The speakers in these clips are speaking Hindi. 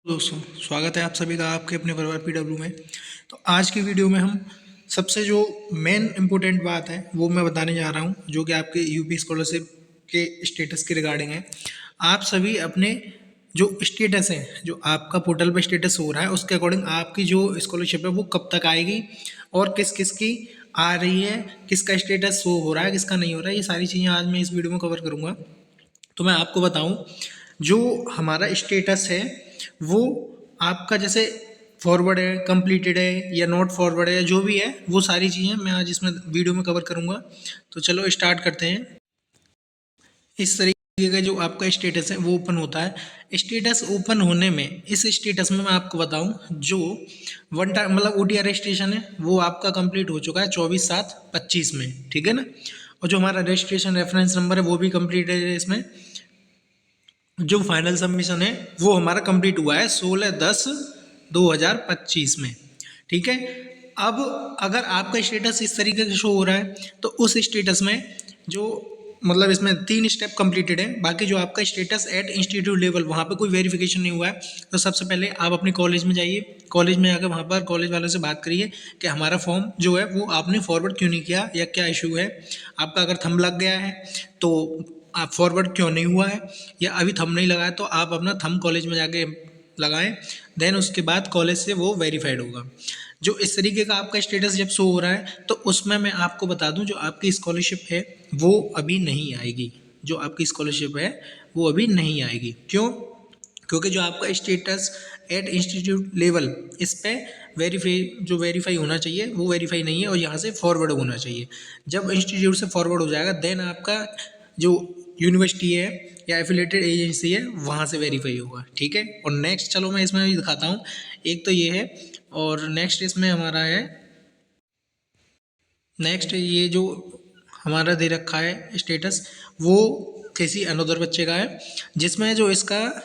दोस्तों, स्वागत है आप सभी का आपके अपने परिवार पीडब्ल्यू में। तो आज की वीडियो में हम सबसे जो मेन इम्पोर्टेंट बात है वो मैं बताने जा रहा हूँ, जो कि आपके यूपी स्कॉलरशिप के स्टेटस के रिगार्डिंग है। आप सभी अपने जो स्टेटस है, जो आपका पोर्टल पे स्टेटस हो रहा है, उसके अकॉर्डिंग आपकी जो स्कॉलरशिप है वो कब तक आएगी और किस किस की आ रही है, किसका स्टेटस शो हो रहा है, किसका नहीं हो रहा है, ये सारी चीज़ें आज मैं इस वीडियो में कवर करूँगा। तो मैं आपको बताऊं, जो हमारा स्टेटस है वो आपका जैसे फॉरवर्ड है, कंप्लीटेड है या नॉट फॉरवर्ड है, जो भी है वो सारी चीज़ें मैं आज इसमें वीडियो में कवर करूँगा। तो चलो स्टार्ट करते हैं। इस तरीके का जो आपका स्टेटस है वो ओपन होता है। स्टेटस ओपन होने में इस स्टेटस में मैं आपको बताऊं, जो वन टाइम मतलब OTR रजिस्ट्रेशन है वो आपका कंप्लीट हो चुका है 24/7/25 में, ठीक है ना। और जो हमारा रजिस्ट्रेशन रेफरेंस नंबर है वो भी कंप्लीट है। इसमें जो फाइनल सबमिशन है वो हमारा कंप्लीट हुआ है 16/10/2025 में, ठीक है। अब अगर आपका स्टेटस इस तरीके से शो हो रहा है तो उस स्टेटस में जो मतलब इसमें 3 स्टेप कंप्लीटेड है। बाकी जो आपका स्टेटस एट इंस्टीट्यूट लेवल वहाँ पे कोई वेरिफिकेशन नहीं हुआ है, तो सबसे पहले आप अपने कॉलेज में जाइए। कॉलेज में आकर वहाँ पर कॉलेज वालों से बात करिए कि हमारा फॉर्म जो है वो आपने फॉरवर्ड क्यों नहीं किया या क्या इशू है। आपका अगर थंब लग गया है तो आप फॉरवर्ड क्यों नहीं हुआ है, या अभी थंब नहीं लगाया तो आप अपना थंब कॉलेज में जाके लगाएं। देन उसके बाद कॉलेज से वो वेरीफाइड होगा। जो इस तरीके का आपका स्टेटस जब शो हो रहा है तो उसमें मैं आपको बता दूं, जो आपकी स्कॉलरशिप है वो अभी नहीं आएगी। जो आपकी स्कॉलरशिप है वो अभी नहीं आएगी। क्यों? क्योंकि जो आपका स्टेटस एट इंस्टीट्यूट लेवल, इस पे वेरीफाई होना चाहिए वो वेरीफाई नहीं है, और यहाँ से फॉरवर्ड होना चाहिए। जब इंस्टीट्यूट से फॉरवर्ड हो जाएगा देन आपका जो यूनिवर्सिटी है या एफिलेटेड एजेंसी है वहाँ से वेरीफाई होगा, ठीक है। और नेक्स्ट चलो मैं इसमें भी दिखाता हूँ। एक तो ये है, और नेक्स्ट इसमें हमारा है, नेक्स्ट ये जो हमारा दे रखा है स्टेटस वो किसी अनदर बच्चे का है, जिसमें जो इसका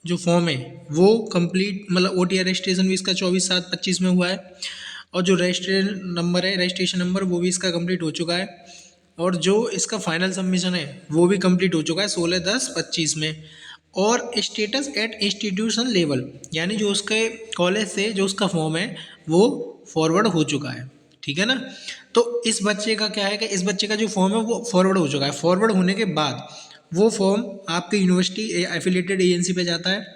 जो फॉर्म है वो कंप्लीट मतलब OTR रजिस्ट्रेशन भी इसका 24/7/25 में हुआ है, और जो रजिस्ट्रेशन नंबर वो भी इसका कंप्लीट हो चुका है, और जो इसका फाइनल सबमिशन है वो भी कंप्लीट हो चुका है 16/10/25 में। और स्टेटस एट इंस्टीट्यूशन लेवल, यानी जो उसके कॉलेज से जो उसका फॉर्म है वो फॉरवर्ड हो चुका है, ठीक है ना। तो इस बच्चे का क्या है कि इस बच्चे का जो फॉर्म है वो फॉरवर्ड हो चुका है। फॉरवर्ड होने के बाद वो फॉर्म आपके यूनिवर्सिटी एफिलेटेड एजेंसी पे जाता है,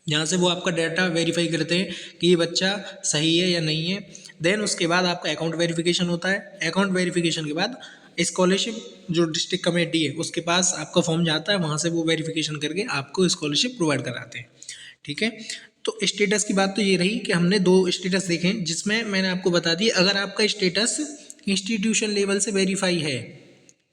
जहाँ से वो आपका डाटा वेरीफाई करते हैं कि ये बच्चा सही है या नहीं है। देन उसके बाद आपका अकाउंट वेरिफिकेशन होता है। अकाउंट वेरिफिकेशन के बाद स्कॉलरशिप जो डिस्ट्रिक्ट कमेटी है उसके पास आपका फॉर्म जाता है, वहाँ से वो वेरिफिकेशन करके आपको स्कॉलरशिप प्रोवाइड कराते हैं, ठीक है। तो स्टेटस की बात तो ये रही कि हमने 2 स्टेटस देखे, जिसमें मैंने आपको बता दिया अगर आपका स्टेटस इंस्टीट्यूशन लेवल से वेरीफाई है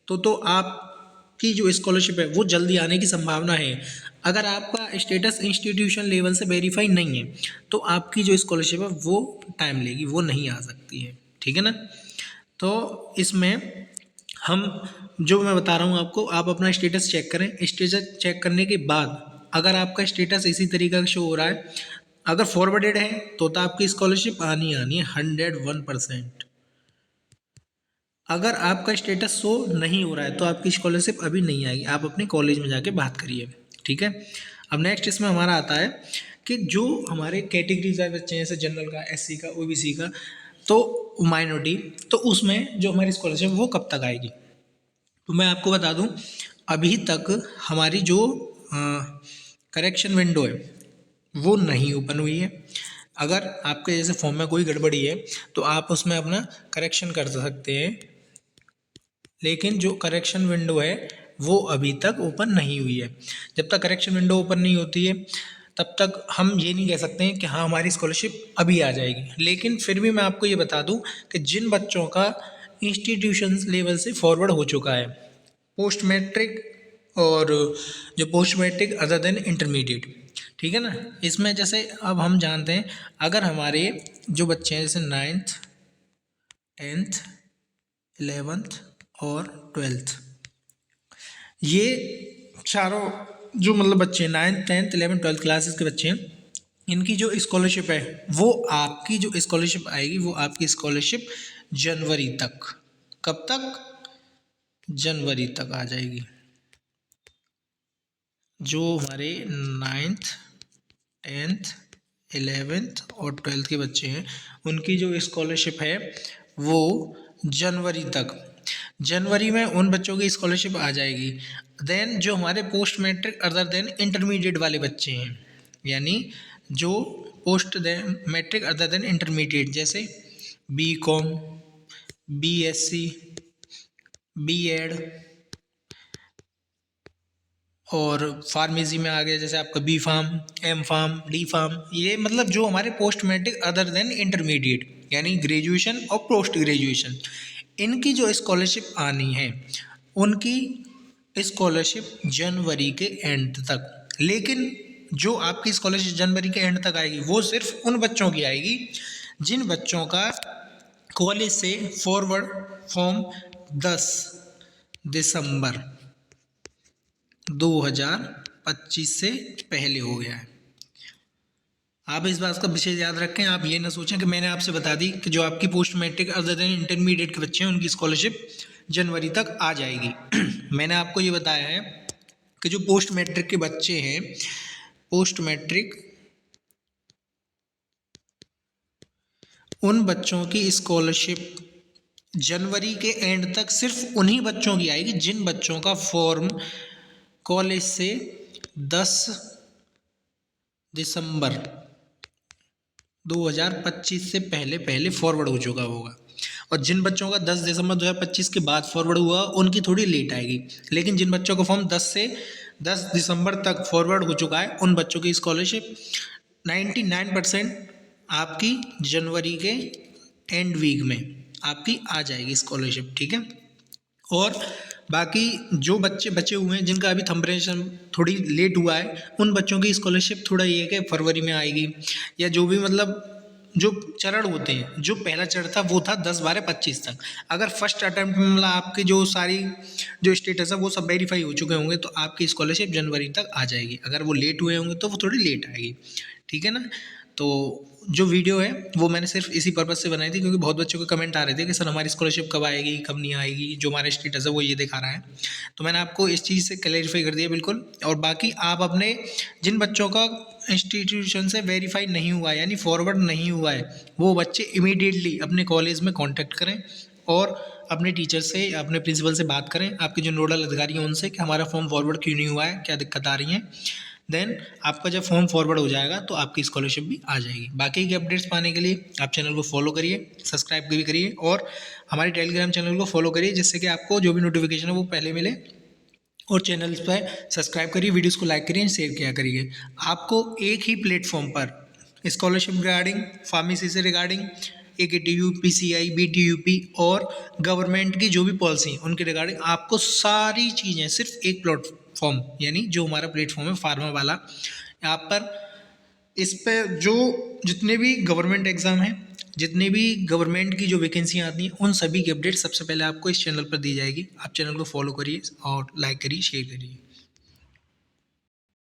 तो आपकी जो स्कॉलरशिप है वो जल्दी आने की संभावना है। अगर आपका स्टेटस इंस्टीट्यूशन लेवल से वेरीफाई नहीं है तो आपकी जो स्कॉलरशिप है वो टाइम लेगी, वो नहीं आ सकती है, ठीक है ना। तो इसमें हम जो मैं बता रहा हूँ आपको, आप अपना स्टेटस चेक करें। स्टेटस चेक करने के बाद अगर आपका स्टेटस इसी तरीके का शो हो रहा है, अगर फॉरवर्डेड है तो आपकी स्कॉलरशिप आनी आनी है 101%। अगर आपका स्टेटस शो नहीं हो रहा है तो आपकी स्कॉलरशिप अभी नहीं आएगी। आप अपने कॉलेज में जाके बात करिए, ठीक है। अब नेक्स्ट इसमें हमारा आता है कि जो हमारे कैटेगरीज वाले बच्चे हैं, जैसे जनरल का, SC का, OBC का, तो माइनॉरिटी, तो उसमें जो हमारी स्कॉलरशिप वो कब तक आएगी। तो मैं आपको बता दूं, अभी तक हमारी जो करेक्शन विंडो है वो नहीं ओपन हुई है। अगर आपके जैसे फॉर्म में कोई गड़बड़ी है तो आप उसमें अपना करेक्शन कर सकते हैं, लेकिन जो करेक्शन विंडो है वो अभी तक ओपन नहीं हुई है। जब तक करेक्शन विंडो ओपन नहीं होती है तब तक हम ये नहीं कह सकते हैं कि हाँ हमारी स्कॉलरशिप अभी आ जाएगी। लेकिन फिर भी मैं आपको ये बता दूं कि जिन बच्चों का इंस्टीट्यूशन लेवल से फॉरवर्ड हो चुका है, पोस्ट मैट्रिक और जो post matric other than intermediate, ठीक है ना। इसमें जैसे अब हम जानते हैं, अगर हमारे जो बच्चे हैं जैसे 9th 10th 11th और 12th, ये चारों जो मतलब बच्चे 9th 10th 11th 12th classes के बच्चे हैं, इनकी जो स्कॉलरशिप है वो आपकी जो स्कॉलरशिप आएगी वो आपकी स्कॉलरशिप जनवरी तक, कब तक, जनवरी तक आ जाएगी। जो हमारे 9th 10th 11th और 12th के बच्चे हैं, उनकी जो स्कॉलरशिप है वो जनवरी तक, जनवरी में उन बच्चों की स्कॉलरशिप आ जाएगी। देन जो हमारे post matric other than intermediate वाले बच्चे हैं, यानी जो post matric other than intermediate, जैसे BCom, BSc, B.Ed और फार्मेसी में आ गया जैसे आपका B.Pharm, M.Pharm, D.Pharm, ये मतलब जो हमारे post matric other than intermediate यानी ग्रेजुएशन और पोस्ट ग्रेजुएशन, इनकी जो स्कॉलरशिप आनी है उनकी स्कॉलरशिप जनवरी के एंड तक। लेकिन जो आपकी स्कॉलरशिप जनवरी के एंड तक आएगी वो सिर्फ उन बच्चों की आएगी जिन बच्चों का कॉलेज से फॉरवर्ड फॉर्म 10 दिसंबर 2025 से पहले हो गया है। आप इस बात का विशेष याद रखें, आप ये ना सोचें कि मैंने आपसे बता दी कि जो आपकी post matric other than intermediate के बच्चे हैं उनकी स्कॉलरशिप जनवरी तक आ जाएगी। मैंने आपको ये बताया है कि जो पोस्ट मैट्रिक के बच्चे हैं, पोस्ट मैट्रिक उन बच्चों की स्कॉलरशिप जनवरी के एंड तक सिर्फ उन्हीं बच्चों की आएगी जिन बच्चों का फॉर्म कॉलेज से 10 दिसंबर 2025 से पहले फॉरवर्ड हो चुका होगा। और जिन बच्चों का 10 दिसंबर 2025 के बाद फॉरवर्ड हुआ उनकी थोड़ी लेट आएगी। लेकिन जिन बच्चों का फॉर्म 10 दिसंबर तक फॉरवर्ड हो चुका है उन बच्चों की स्कॉलरशिप 99% आपकी जनवरी के एंड वीक में आपकी आ जाएगी स्कॉलरशिप, ठीक है। और बाकी जो बच्चे बचे हुए हैं जिनका अभी थंबरेशन थोड़ी लेट हुआ है उन बच्चों की स्कॉलरशिप थोड़ा ये है कि फरवरी में आएगी, या जो भी मतलब जो चरण होते हैं, जो पहला चरण था वो था 10, 12, 25 तक। अगर फर्स्ट अटैम्प्ट में मतलब आपकी जो सारी जो स्टेटस है वो सब वेरीफाई हो चुके होंगे तो आपकी स्कॉलरशिप जनवरी तक आ जाएगी। अगर वो लेट हुए होंगे तो वो थोड़ी लेट आएगी, ठीक है ना। तो जो वीडियो है वो मैंने सिर्फ इसी पर्पज़ से बनाई थी क्योंकि बहुत बच्चों के कमेंट आ रहे थे कि सर हमारी स्कॉलरशिप कब आएगी, कब नहीं आएगी, जो हमारा स्टेटस है वो ये दिखा रहा है। तो मैंने आपको इस चीज़ से क्लैरिफाई कर दिया बिल्कुल। और बाकी आप अपने जिन बच्चों का इंस्टीट्यूशन से वेरीफाई नहीं हुआ है यानी फॉरवर्ड नहीं हुआ है वो बच्चे इमीडिएटली अपने कॉलेज में कॉन्टैक्ट करें और अपने टीचर से, अपने प्रिंसिपल से बात करें, आपके जो नोडल अधिकारी हैं उनसे कि हमारा फॉर्म फॉरवर्ड क्यों नहीं हुआ है, क्या दिक्कत आ रही है। देन आपका जब फॉर्म फॉरवर्ड हो जाएगा तो आपकी स्कॉलरशिप भी आ जाएगी। बाकी के अपडेट्स पाने के लिए आप चैनल को फॉलो करिए, सब्सक्राइब भी करिए और हमारे टेलीग्राम चैनल को फॉलो करिए जिससे कि आपको जो भी नोटिफिकेशन है वो पहले मिले। और चैनल पर सब्सक्राइब करिए, वीडियोस को लाइक करिए, शेयर किया करिए। आपको एक ही प्लेटफॉर्म पर स्कॉलरशिप रिगार्डिंग, फार्मेसी से रिगार्डिंग, AKTU, PCI, BTUP और गवर्नमेंट की जो भी पॉलिसी उनके रिगार्डिंग आपको सारी चीज़ें सिर्फ एक प्लेटफॉर्म यानी जो हमारा प्लेटफॉर्म है फार्मा वाला, यहाँ पर इस पे जो जितने भी गवर्नमेंट एग्ज़ाम हैं, जितने भी गवर्नमेंट की जो वैकेंसियाँ आती हैं उन सभी की अपडेट सबसे पहले आपको इस चैनल पर दी जाएगी। आप चैनल को फॉलो करिए और लाइक करिए, शेयर करिए।